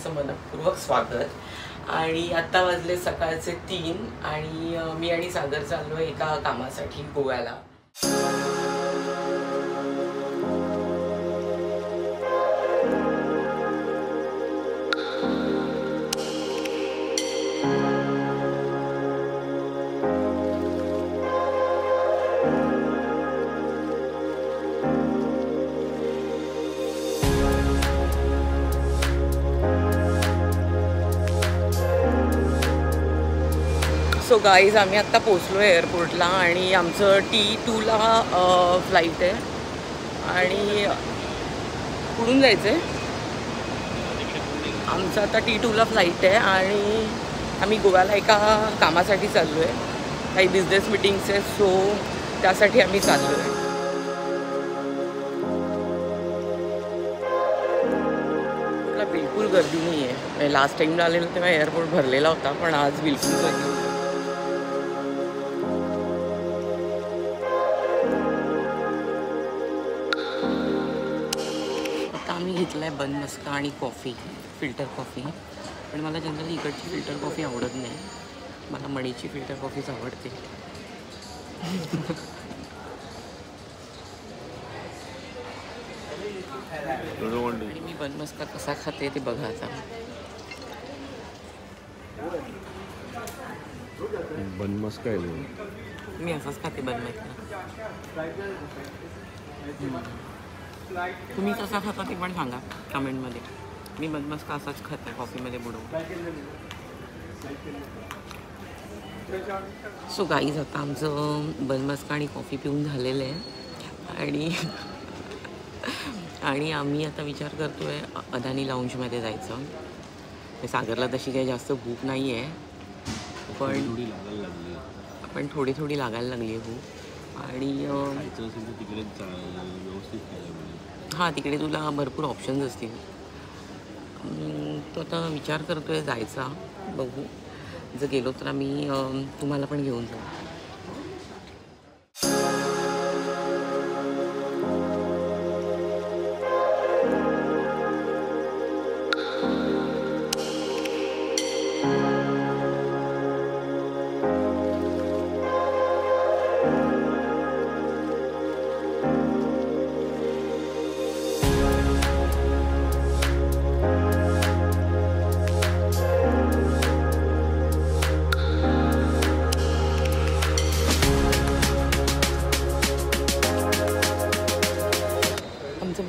तुमचं मनपूर्वक स्वागत। आणि आता वाजले सकाळचे 3 आणि मी आणि सागर चाललो एका कामासाठी गोव्याला। सो गाईज आम्ही आत्ता पोचलो आहे एअरपोर्टला आणि आमचं T2ला फ्लाईट आहे आणि कुठून जायचं आहे? आमचं आता T2ला फ्लाईट आहे आणि आम्ही गोव्याला एका कामासाठी चाललो आहे, काही बिझनेस मीटिंग्स आहे, सो त्यासाठी आम्ही चाललो आहे। बिलकुल गर्दी नाही आहे। लास्ट टाईमला आलेलो तेव्हा एअरपोर्ट भरलेला होता, पण आज बिलकुल गर्दी नाही। आम्ही घेतला आहे बन मस्का आणि कॉफी, फिल्टर कॉफी, पण मला जनरली इकडची फिल्टर कॉफी आवडत नाही, मला मणीची फिल्टर कॉफीच आवडते। आणि मी बन मस्का कसा खाते ते बघा आता। बन मस्का मी असाच खाते बन मस्का। तुम्ही कसा खाता ते पण सांगा कमेंटमध्ये। मी बन मस्का असाच खाते कॉफीमध्ये बुडवून। सो गाईज आता आमचं बन मस्का आणि कॉफी पिऊन झालेलं आहे आणि आम्ही आता विचार करतो आहे अदानी लाऊंजमध्ये जायचं। सागरला तशी काही जास्त भूक नाही आहे, पण थोडी थोडी लागायला लागली आहे भूक। आणि हां, तिकडे तुला भरपूर ऑप्शन्स असतील, तो आता विचार करतो आहे जायचा, बघू जर गेलो तर आम्ही तुम्हाला पण घेऊन जाऊ।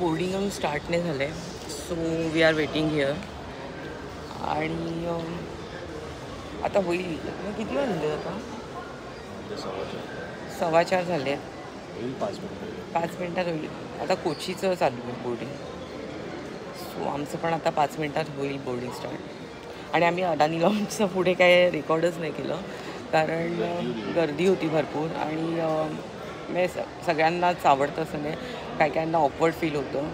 बोर्डिंग स्टार्ट नाही झालं आहे, so we are waiting here. आणि आता होईल, किती वाजले आता? 4:15 झाले, 5 मिनटात होईल। आता कोचीचं चालू आहे बोर्डिंग, सो आमचं पण आता 5 मिनटात होईल बोर्डिंग स्टार्ट। आणि आम्ही अदानी लाऊंजचं पुढे काय रेकॉर्डच नाही केलं, कारण गर्दी होती भरपूर आणि सगळ्यांनाच आवडतं असं नाही, काही काहींना ऑकवर्ड फील होतं,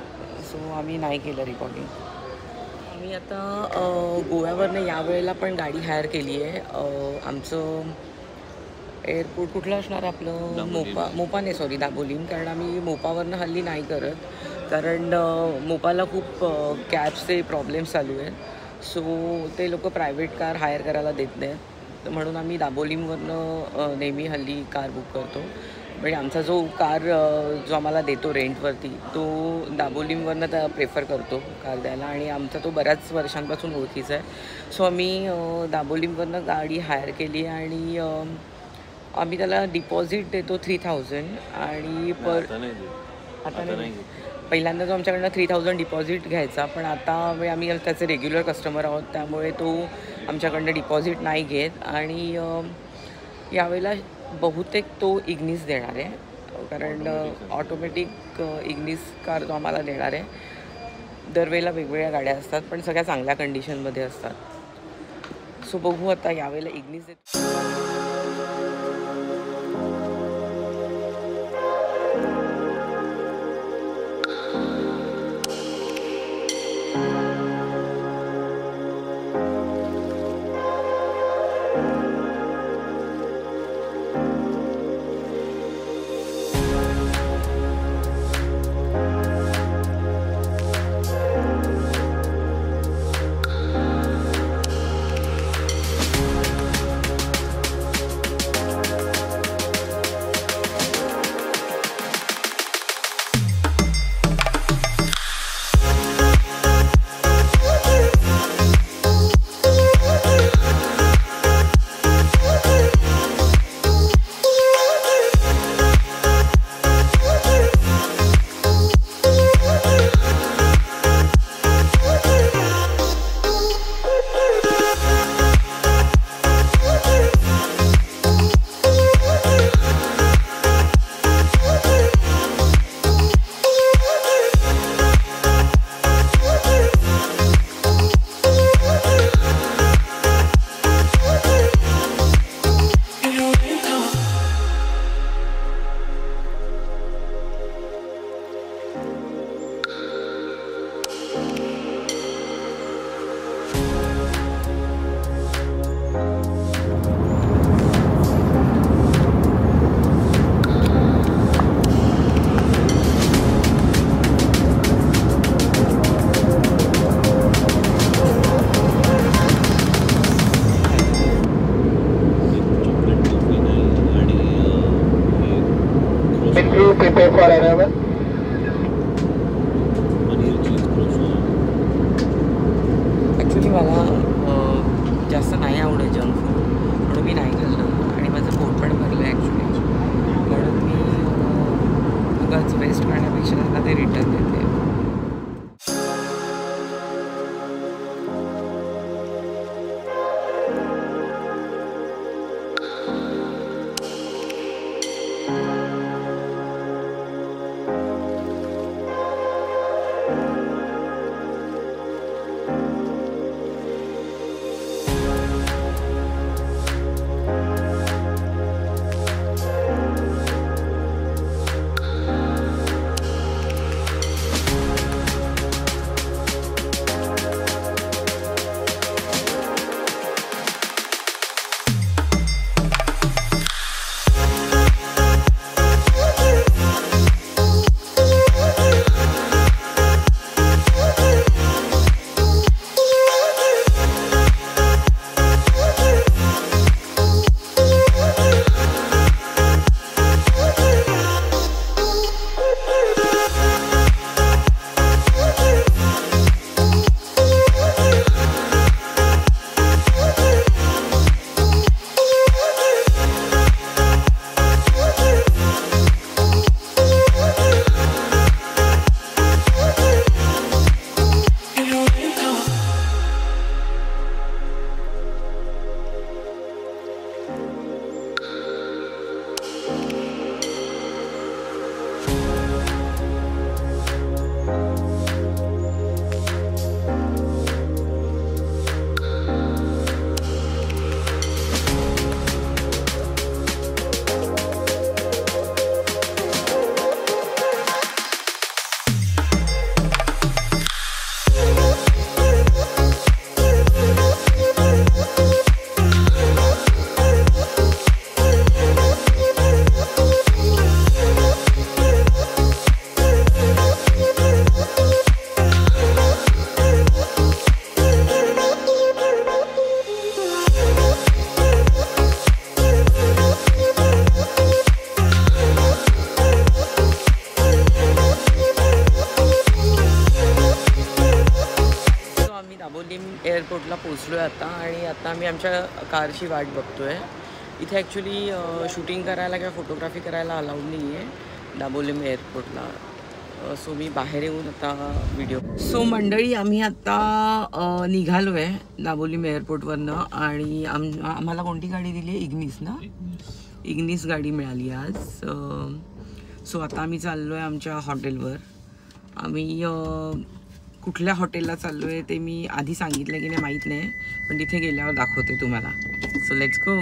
सो आम्ही नाही केलं रेकॉर्डिंग। आम्ही आता गोव्यावरनं यावेळेला पण गाडी हायर केली आहे। आमचं एअरपोर्ट कुठलं असणार आपलं? मोपा नाही, सॉरी, दाबोलीम, कारण आम्ही मोपावरनं हल्ली नाही करत, कारण मोपाला खूप कॅबचे प्रॉब्लेम्स चालू आहेत, सो ते लोक प्रायव्हेट कार हायर करायला देत नाहीत, तर म्हणून आम्ही दाबोलीमवरनं नेहमी हल्ली कार बुक करतो। म्हणजे आमचा जो कार जो आम्हाला देतो रेंटवरती, तो दाबोलीमवरनं त्या प्रेफर करतो कार द्यायला, आणि आमचा तो बऱ्याच वर्षांपासून ओळखीचा आहे, सो आम्ही दाबोलीमवरनं गाडी हायर केली आहे। आणि आम्ही त्याला डिपॉझिट देतो 3000 आणि आता नाही, पहिल्यांदा जो आमच्याकडनं 3000 डिपॉझिट घ्यायचा, पण आता आम्ही त्याचे रेग्युलर कस्टमर आहोत, त्यामुळे तो आमच्याकडनं डिपॉझिट नाही घेत। आणि यावेळेला बहुतेक तो इग्निस देणार आहे, कारण ऑटोमॅटिक इग्निस कार तो आम्हाला देणार आहे। दरवेळेला वेगवेगळ्या गाड्या असतात, पण सगळ्या चांगल्या कंडिशनमध्ये असतात, सो बघू आता यावेळेला इग्निस देतो। जास्त नाही आवडत जंक फूड, म्हणून मी नाही खाल्लं आणि माझं पोट पण भरलं आहे ॲक्च्युली. म्हणून मी उगाच वेस्ट करण्यापेक्षा त्यांना ते रिटर्न देते. एअरपोर्टला पोचलो आहे आता आणि आता आम्ही आमच्या कारची वाट बघतो आहे. इथे ॲक्च्युली शूटिंग करायला किंवा फोटोग्राफी करायला अलाउड नाही आहे दाबोलीम एअरपोर्टला. सो मी बाहेर येऊन आता व्हिडिओ. सो मंडळी आम्ही आता निघालो आहे दाबोलीम एअरपोर्टवरनं आणि आम्हाला कोणती गाडी दिली आहे? इग्निस ना, इग्निस गाडी मिळाली आज. सो आता आम्ही चाललो आहे आमच्या हॉटेलवर. आम्ही कुठल्या हॉटेलला चाललो आहे ते मी आधी सांगितलं की नाही माहीत नाही, पण तिथे गेल्यावर दाखवते तुम्हाला. So let's go.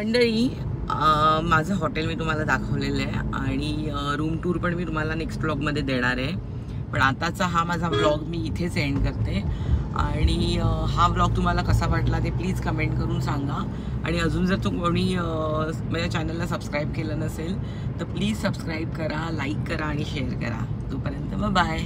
मंडळी, माझं हॉटेल मी तुम्हाला दाखवलेलं आहे आणि रूम टूर पण मी तुम्हाला नेक्स्ट ब्लॉगमध्ये देणार आहे. पण आताचा हा माझा ब्लॉग मी इथेच एंड करते. आणि हा ब्लॉग तुम्हाला कसा वाटला ते प्लीज कमेंट करून सांगा. आणि अजून जर कोणी माझ्या चॅनलला सबस्क्राईब केलं नसेल तर प्लीज सबस्क्राईब करा, लाईक करा आणि शेअर करा. तोपर्यंत बाय.